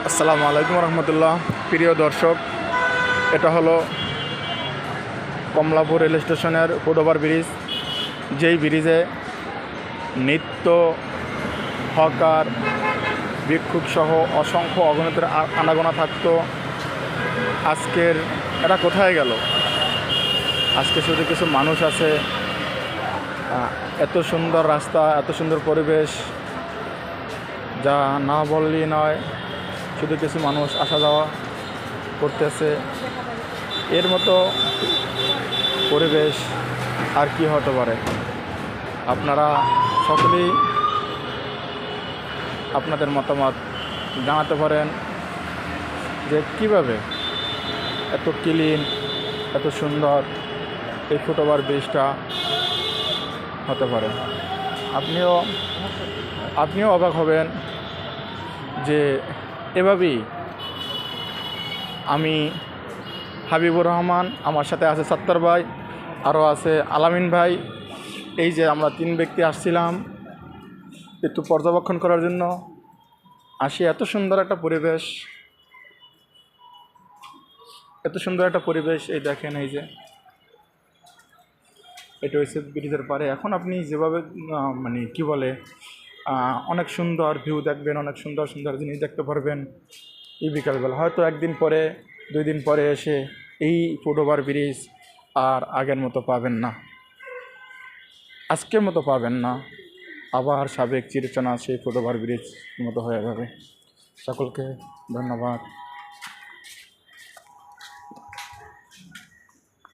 আসসালামু আলাইকুম রহমতুল্লাহ। প্রিয় দর্শক, এটা হলো কমলাপুর রেল স্টেশনের ফুটওভার ব্রিজ। যেই ব্রিজে নিত্য হকার ভিক্ষুক সহ অসংখ্য অগণিতের আনাগোনা থাকতো। আজকের এটা কোথায় গেল? আজকে শুধু কিছু মানুষ আছে। এত সুন্দর রাস্তা, এত সুন্দর পরিবেশ, যা না বললেই নয়। শুধু কিছু মানুষ আসা যাওয়া করতেছে। এর মতো পরিবেশ আর কি হতে পারে? আপনারা সকলেই আপনাদের মতামত জানাতে পারেন যে কিভাবে এত ক্লিন, এত সুন্দর এই ফুটওভার ব্রিজটা হতে পারে। আপনিও অবাক হবেন যে এভাবেই। আমি হাবিবুর রহমান, আমার সাথে আছে সত্তর ভাই, আরও আছে আলামিন ভাই। এই যে আমরা 3 ব্যক্তি আসছিলাম একটু পর্যবেক্ষণ করার জন্য। এত সুন্দর একটা পরিবেশ, এত সুন্দর একটা পরিবেশ। এই দেখেন, এই যে এটা হচ্ছে ব্রিজের পারে। এখন আপনি যেভাবে মানে কি বলে, অনেক সুন্দর ভিউ দেখবেন, অনেক সুন্দর সুন্দর জিনিস দেখতে পারবেন এই বিকালবেলা। হয়তো 1 দিন পরে 2 দিন পরে এসে এই ফুটওভার ব্রিজ আর আগের মতো পাবেন না, আজকের মতো পাবেন না। আবার সাবেক চিরচেনা সেই ফুটওভার ব্রিজ মতো হয়ে যাবে। সকলকে ধন্যবাদ।